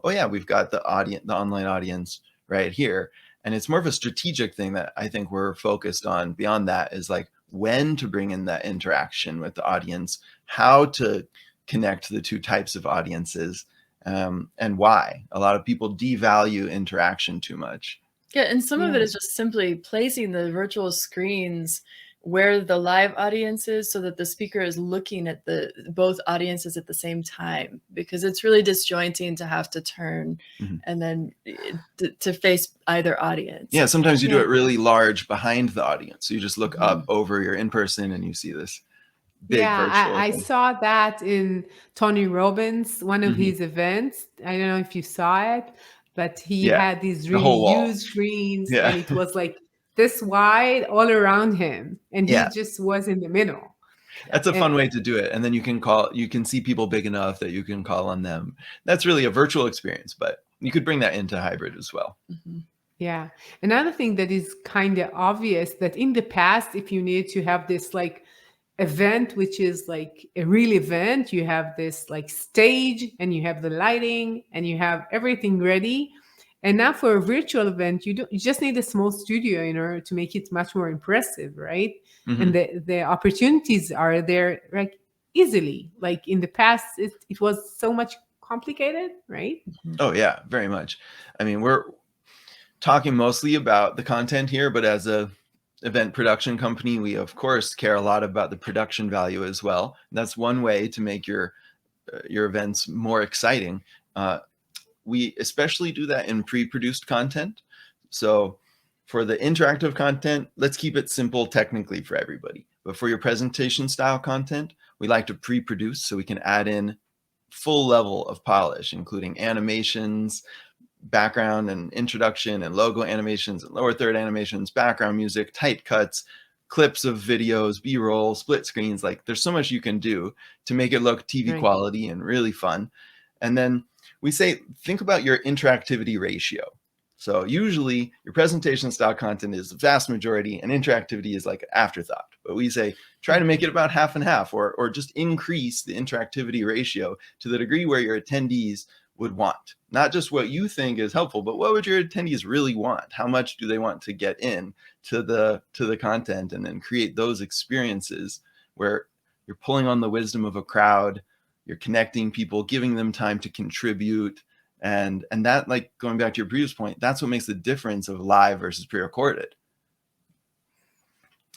oh yeah, we've got the audience, the online audience right here. And it's more of a strategic thing that I think we're focused on. Beyond that is like when to bring in that interaction with the audience, how to connect the two types of audiences, and why. A lot of people devalue interaction too much. Yeah, and some of it Yeah. is just simply placing the virtual screens where the live audience is so that the speaker is looking at the both audiences at the same time, because it's really disjointing to have to turn and then to face either audience. Yeah, sometimes you do Yeah. it really large behind the audience. So you just look up over your in-person and you see this big Yeah, virtual I thing. saw that in Tony Robbins, one of his events. I don't know if you saw it, but he Yeah, had these the really whole wall. huge screens Yeah. and it was like this wide all around him, and he Yeah. just was in the middle. That's a fun And way to do it. And then you can see people big enough that you can call on them. That's really a virtual experience, but you could bring that into hybrid as well. yeah, another thing that is kind of obvious that in the past, if you need to have this like event, which is like a real event, you have this like stage and you have the lighting and you have everything ready. And now for a virtual event, you just need a small studio in order to make it much more impressive, right? And the opportunities are there like easily. Like in the past, it was so much complicated, right? Oh yeah, very much. I mean, we're talking mostly about the content here, but as a event production company, we of course care a lot about the production value as well. That's one way to make your events more exciting. We especially do that in pre-produced content. So for the interactive content, let's keep it simple technically for everybody. But for your presentation style content, we like to pre-produce so we can add in full level of polish, including animations, background and introduction and logo animations and lower third animations, background music, tight cuts, clips of videos, B-roll, split screens. Like there's so much you can do to make it look TV Right. quality and really fun. And then we say, think about your interactivity ratio. So usually your presentation style content is the vast majority and interactivity is like an afterthought. But we say, try to make it about half and half, or just increase the interactivity ratio to the degree where your attendees would want. Not just what you think is helpful, but what would your attendees really want? How much do they want to get in to the content, and then create those experiences where you're pulling on the wisdom of a crowd, you're connecting people, giving them time to contribute. And that, like going back to your previous point, that's what makes the difference of live versus pre-recorded,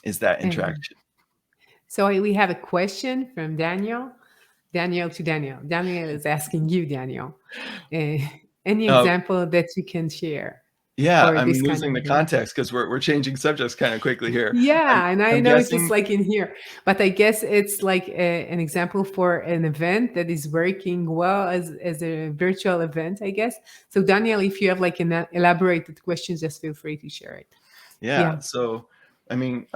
is that interaction. So we have a question from Daniel. Daniel to Daniel. Daniel is asking you, Daniel, any example that you can share? Yeah, For I'm this kind losing of the event? context because we're changing subjects kind of quickly here. Yeah, and I I'm know it's just guessing. like in here, but I guess it's like an example for an event that is working well as a virtual event, I guess. So Daniel, if you have like an elaborated question, just feel free to share it. Yeah. So, I mean,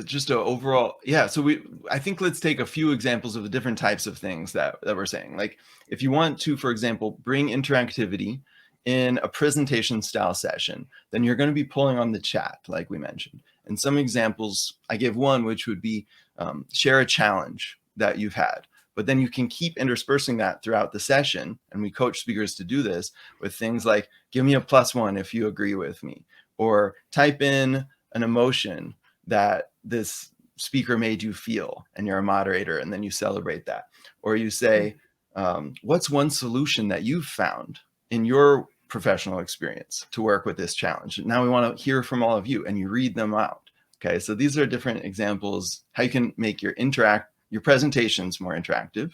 just a overall, yeah. So I think let's take a few examples of the different types of things that we're saying. Like if you want to, for example, bring interactivity in a presentation style session, then you're going to be pulling on the chat, like we mentioned. And some examples, I give one, which would be share a challenge that you've had. But then you can keep interspersing that throughout the session. And we coach speakers to do this with things like, give me a +1 if you agree with me, or type in an emotion that this speaker made you feel, and you're a moderator, and then you celebrate that. Or you say, what's one solution that you've found in your professional experience to work with this challenge? Now we want to hear from all of you, and you read them out. Okay, so these are different examples how you can make your presentations more interactive.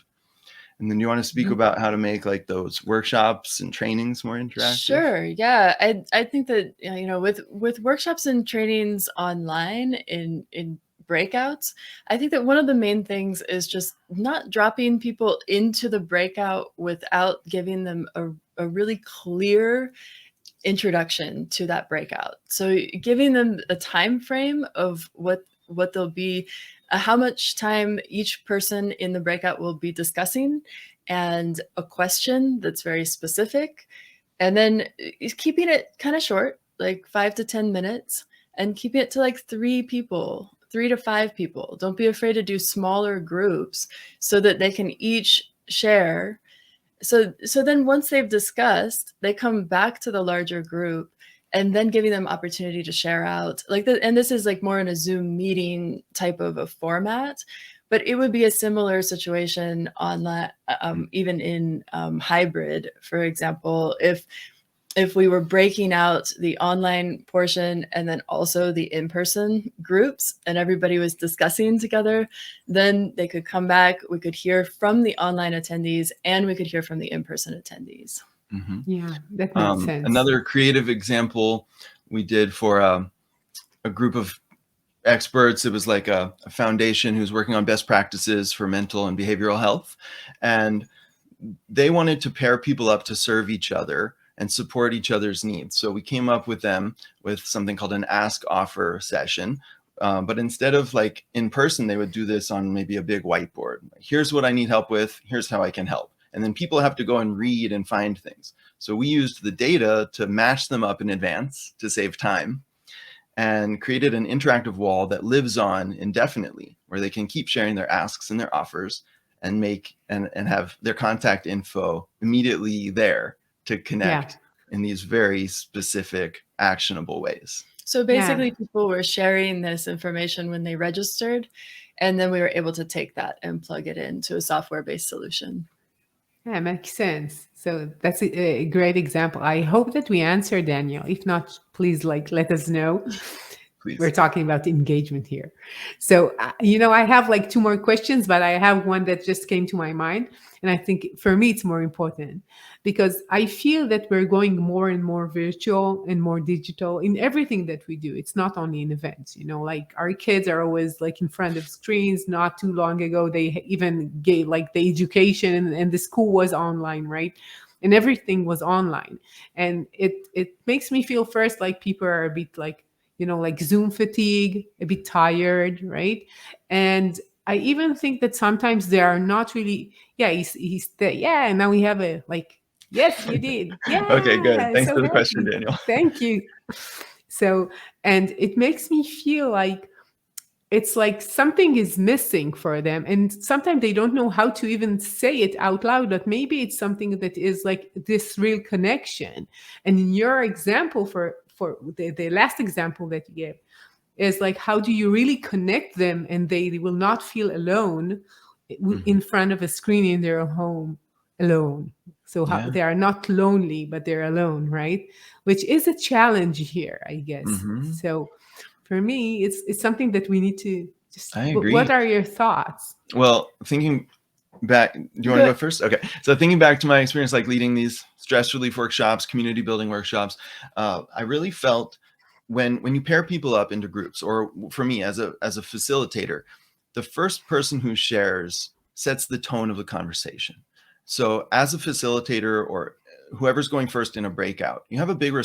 And then you want to speak about how to make like those workshops and trainings more interactive? Sure. Yeah. I think that, with workshops and trainings online in breakouts, I think that one of the main things is just not dropping people into the breakout without giving them a really clear introduction to that breakout. So giving them a time frame of what they'll be, how much time each person in the breakout will be discussing, and a question that's very specific, and then keeping it kind of short, like 5 to 10 minutes, and keeping it to like 3 to 5 people. Don't be afraid to do smaller groups so that they can each share So then once they've discussed, they come back to the larger group and then giving them opportunity to share out like and this is like more in a Zoom meeting type of a format, but it would be a similar situation online, even in hybrid, for example, if we were breaking out the online portion and then also the in-person groups and everybody was discussing together, then they could come back, we could hear from the online attendees and we could hear from the in-person attendees. Mm-hmm. Yeah, that makes sense. Another creative example we did for a group of experts. It was like a foundation who's working on best practices for mental and behavioral health. And they wanted to pair people up to serve each other and support each other's needs. So we came up with them with something called an ask offer session. But instead of like in person, they would do this on maybe a big whiteboard. Here's what I need help with. Here's how I can help. And then people have to go and read and find things. So we used the data to match them up in advance to save time, and created an interactive wall that lives on indefinitely, where they can keep sharing their asks and their offers and make and have their contact info immediately there to connect in these very specific, actionable ways. So basically people were sharing this information when they registered, and then we were able to take that and plug it into a software-based solution. Yeah, makes sense. So that's a great example. I hope that we answer, Daniel. If not, please let us know. Please. We're talking about engagement here. So, I have like 2 more questions, but I have one that just came to my mind. And I think for me, it's more important because I feel that we're going more and more virtual and more digital in everything that we do. It's not only in events, like our kids are always like in front of screens. Not too long ago, they even gave like the education and the school was online, right? And everything was online. And it makes me feel first like people are a bit like, like Zoom fatigue, a bit tired, right? And I even think that sometimes they are not really, and now we have yes, you did. Yeah. Okay, good. Thanks so for the happy. question, Daniel. Thank you. So, and it makes me feel like it's like something is missing for them. And sometimes they don't know how to even say it out loud, but maybe it's something that is like this real connection. And in your example for the last example that you gave is like, how do you really connect them and they will not feel alone in front of a screen in their home alone? So they are not lonely, but they're alone, right? Which is a challenge here, I guess. So for me, it's something that we need to just. I agree. What are your thoughts? Well, thinking back, do you want to go first? Okay. So thinking back to my experience, like leading these stress relief workshops, community building workshops, I really felt when you pair people up into groups, or for me as a facilitator, the first person who shares sets the tone of the conversation. So as a facilitator or whoever's going first in a breakout, you have a big